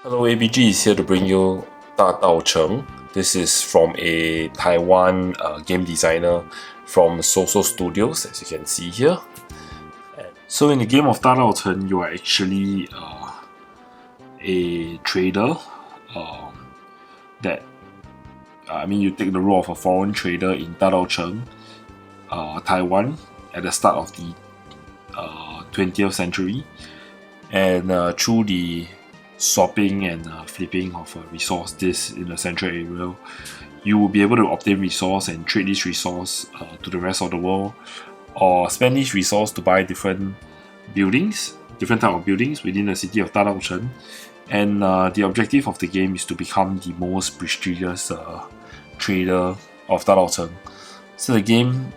Hello, ABG is here to bring you Dadaocheng. This is from a Taiwan game designer from Soso Studios, as you can see here. So in the game of Dadaocheng, you are actually a trader you take the role of a foreign trader in Dadaocheng, Taiwan, at the start of the 20th century, and through the swapping and flipping of a resource disk in the central area, you will be able to obtain resource and trade this resource to the rest of the world, or spend this resource to buy different type of buildings within the city of Dadaocheng. And the objective of the game is to become the most prestigious trader of Dadaocheng. So the game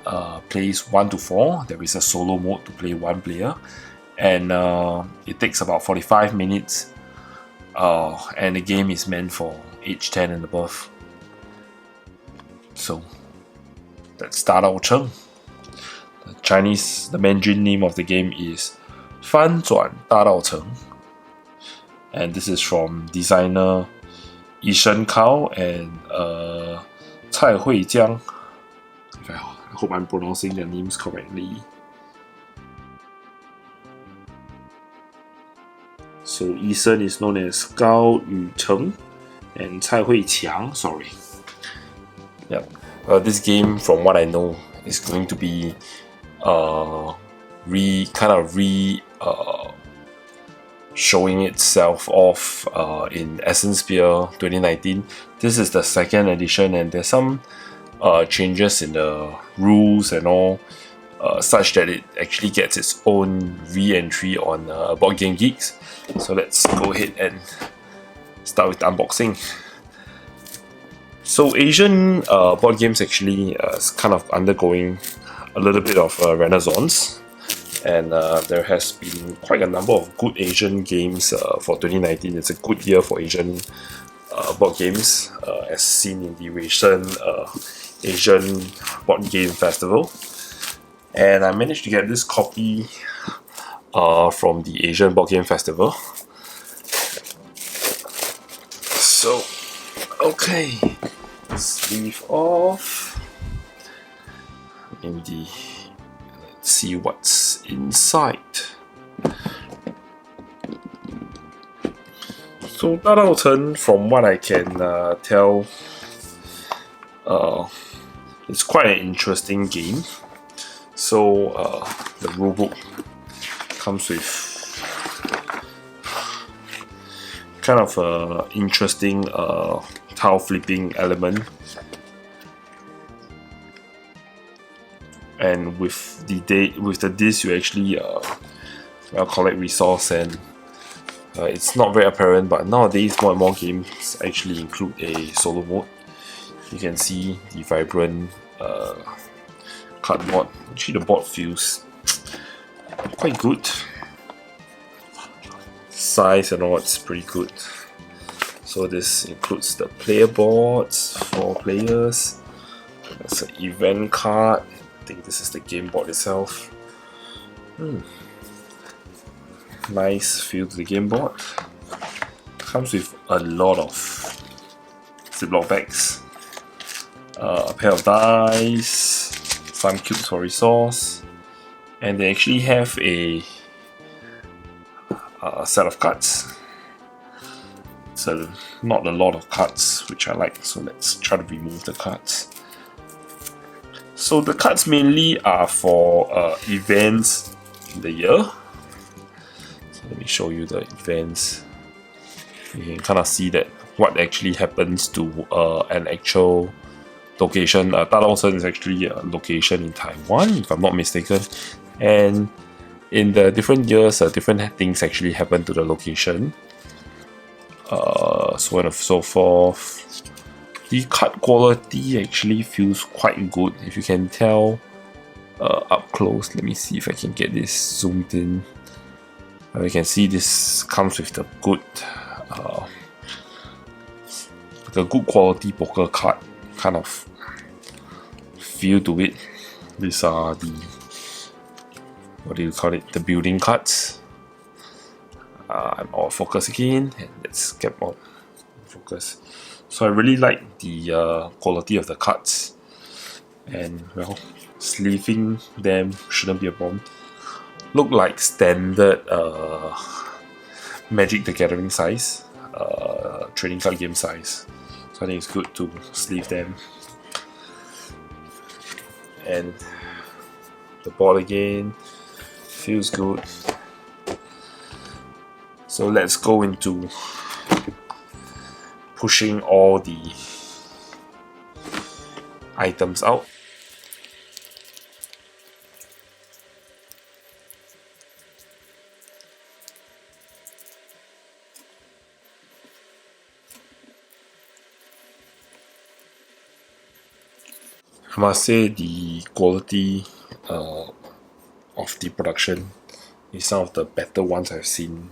plays 1 to 4. There is a solo mode to play one player, and it takes about 45 minutes. And the game is meant for age 10 and above. So that's Dadaocheng. The Mandarin name of the game is 翻转Dadaocheng. And this is from designer Essen Spiel and Cai Huijiang. I hope I'm pronouncing their names correctly. So Essen is known as Gao Yucheng and Cai Huiqiang. Sorry. Yeah. This game, from what I know, is going to be showing itself off in Essen Spiel 2019. This is the second edition, and there's some changes in the rules and all, such that it actually gets its own re-entry on Board Game Geeks. So let's go ahead and start with the unboxing. So Asian board games actually is kind of undergoing a little bit of a renaissance, and there has been quite a number of good Asian games for 2019. It's a good year for Asian board games, as seen in the recent Asian Board Game Festival. And I managed to get this copy from the Asian Board Game Festival. So, okay, sleeve off. Let's see what's inside. So Dadaocheng, from what I can tell, it's quite an interesting game. So the rulebook comes with kind of a interesting tile flipping element, and with the disc you actually collect resource, and it's not very apparent, but nowadays more and more games actually include a solo mode. You can see the vibrant cardboard. Actually the board feels quite good. Size and all, it's pretty good. So this includes the player boards, 4 players. There's an event card. I think this is the game board itself. Nice feel to the game board. Comes with a lot of Ziploc bags, a pair of dice, some cubes for resource, and they actually have a set of cards. So not a lot of cards, which I like, so let's try to remove the cards. So the cards mainly are for events in the year. So let me show you the events. You can kind of see that what actually happens to an actual location. Dadaocheng is actually a location in Taiwan, if I'm not mistaken, and in the different years, different things actually happen to the location, so on and so forth. The card quality actually feels quite good, if you can tell up close. Let me see if I can get this zoomed in. You can see this comes with the good quality poker card kind of feel to it. These are the, what do you call it, the building cards. I'm out of focus again, and let's get on focus. So I really like the quality of the cards, and well, sleeving them shouldn't be a problem. Look like standard Magic the Gathering size, trading card game size. So I think it's good to sleeve them. And the board again feels good. So let's go into pushing all the items out. I must say the quality of the production is some of the better ones I've seen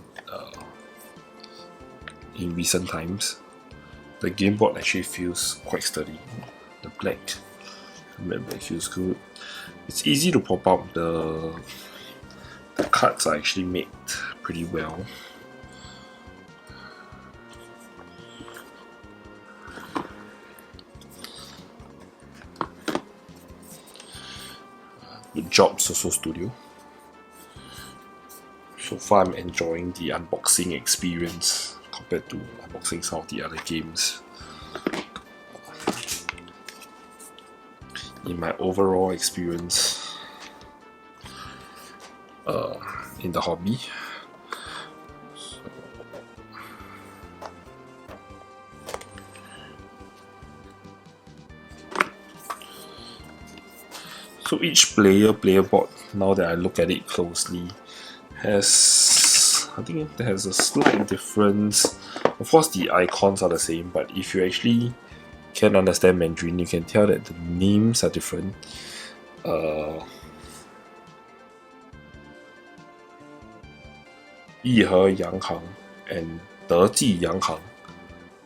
in recent times. The game board actually feels quite sturdy. The black feels good. It's easy to pop out. The cards are actually made pretty well. Good job, Soso Studio. So far I'm enjoying the unboxing experience compared to unboxing some of the other games. In my overall experience in the hobby. So each player board, now that I look at it closely, has, I think it has a slight difference. Of course the icons are the same, but if you actually can understand Mandarin, you can tell that the names are different. Yihe Yanghang and Deji Yanghang.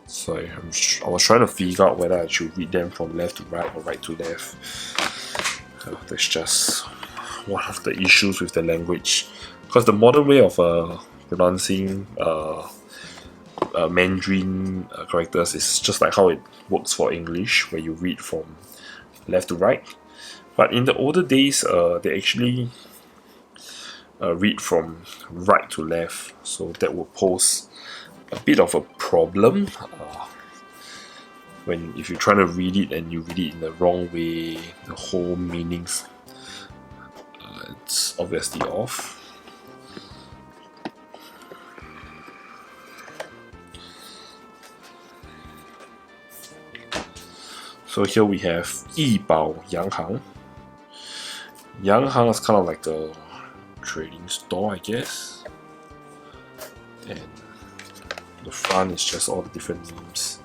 So I was trying to figure out whether I should read them from left to right or right to left. That's just one of the issues with the language, because the modern way of pronouncing Mandarin characters is just like how it works for English, where you read from left to right. But in the older days, they actually read from right to left, so that would pose a bit of a problem when if you're trying to read it and you read it in the wrong way, the whole meanings it's obviously off. So here we have Yibao Yanghang. Yanghang is kind of like a trading store, I guess. And the front is just all the different names.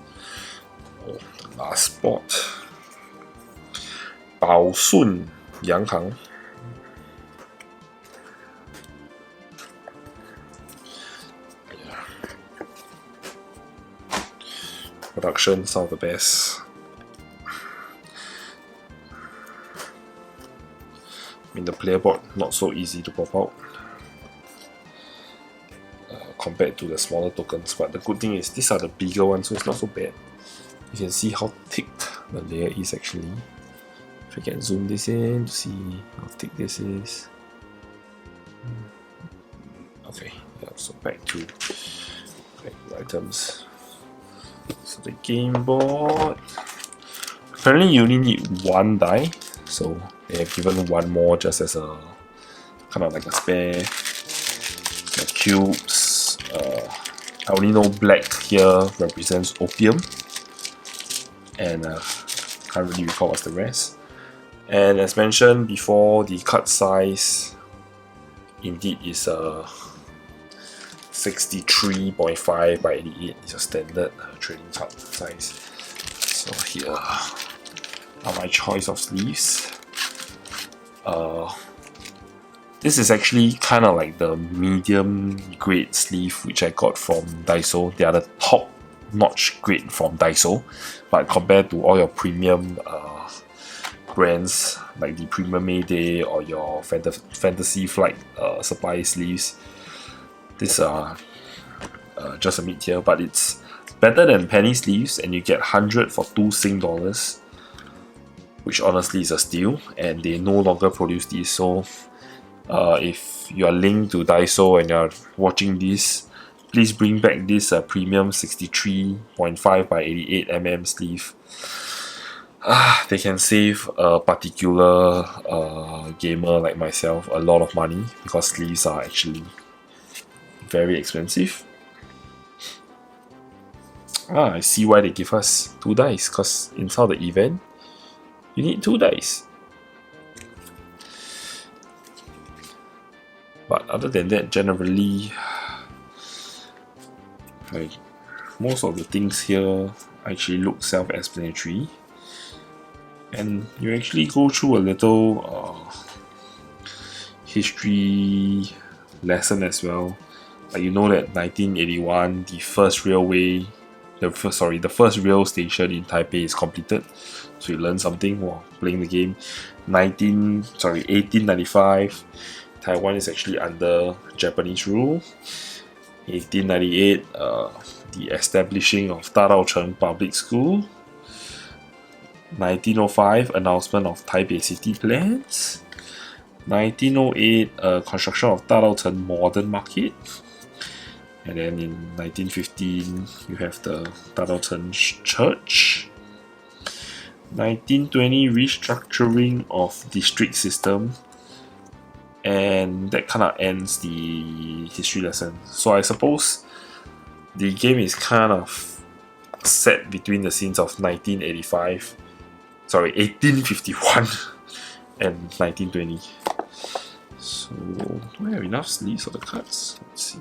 Oh, the last spot. Bao Sun Yanghang. Yeah. Production, some of the best. I mean, the player board not so easy to pop out compared to the smaller tokens, but the good thing is these are the bigger ones, so it's not so bad. You can see how thick the layer is actually. If I can zoom this in to see how thick this is. Okay, yeah, so back to items. So the game board. Apparently you only need one die, so they have given one more just as a kind of like a spare. The cubes. I only know black here represents opium, and can't really recall what's the rest. And as mentioned before, the card size indeed is 63.5 by 88. It's a standard trading card size. So here are my choice of sleeves. This is actually kind of like the medium grade sleeve which I got from Daiso. They are the top notch grade from Daiso, but compared to all your premium brands like the Premium Mayday or your Fantasy Flight supply sleeves. These are just a mid tier, but it's better than penny sleeves, and you get 100 for 2 Sing dollars, which honestly is a steal, and they no longer produce these. So if you are linked to Daiso and you're watching this, please bring back this premium 63.5 by 88 mm sleeve. They can save a particular gamer like myself a lot of money, because sleeves are actually very expensive. I see why they give us 2 dice, because inside the event you need 2 dice. But other than that, generally, like, most of the things here actually look self-explanatory, and you actually go through a little history lesson as well. Like, you know that 1981, the first rail station in Taipei is completed, so you learn something while playing the game. 1895, Taiwan is actually under Japanese rule. 1898, the establishing of Dadaocheng Public School. 1905, announcement of Taipei City Plans. 1908, construction of Dadaocheng Modern Market. And then in 1915, you have the Dadaocheng Church. 1920, restructuring of district system. And that kind of ends the history lesson. So I suppose the game is kind of set between the scenes of 1851 and 1920. So do I have enough sleeves for the cards? Let's see.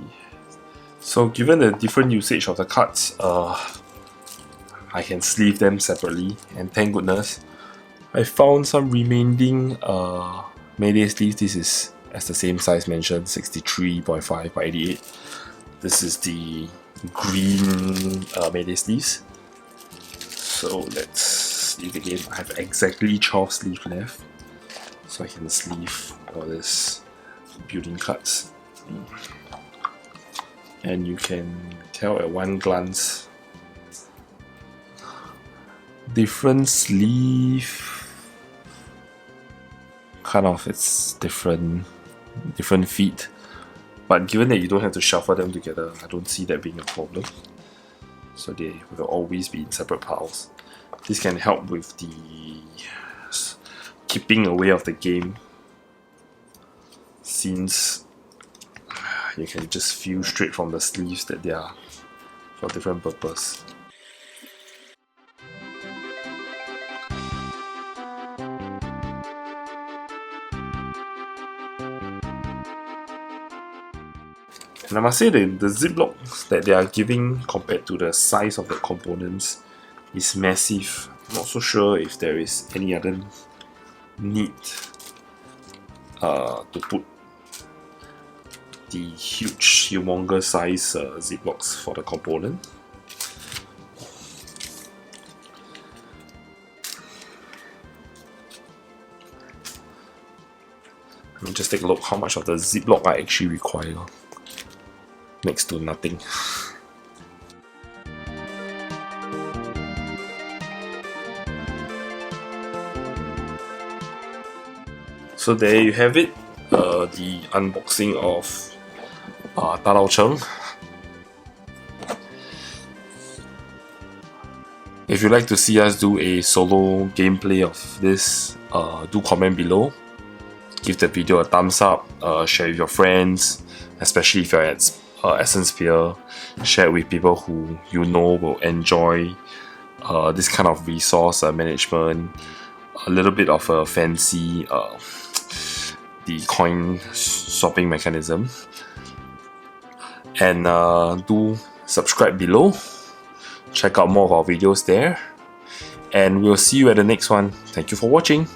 So given the different usage of the cards, I can sleeve them separately, and thank goodness I found some remaining Mayday sleeves. This is as the same size mentioned, 63.5 by 88. This is the green Mayday sleeves. So let's sleeve the game. I have exactly 12 sleeves left, so I can sleeve all this building cards. And you can tell at one glance, different sleeve, kind of it's different feet, but given that you don't have to shuffle them together, I don't see that being a problem. So they will always be in separate piles. This can help with the keeping away of the game, since you can just feel straight from the sleeves that they are for different purpose. And I must say that the ziplocs that they are giving compared to the size of the components is massive. I'm not so sure if there is any other need to put the huge, humongous size ziplocs for the component. Let me just take a look how much of the ziploc I actually require. Next to nothing. So there you have it, the unboxing of Dadaocheng. If you'd like to see us do a solo gameplay of this, do comment below. Give the video a thumbs up, share with your friends, especially if you're at Essen Spiel. Share it with people who you know will enjoy this kind of resource management, a little bit of a fancy the coin swapping mechanism. And do subscribe below, check out more of our videos there, and we'll see you at the next one. Thank you for watching.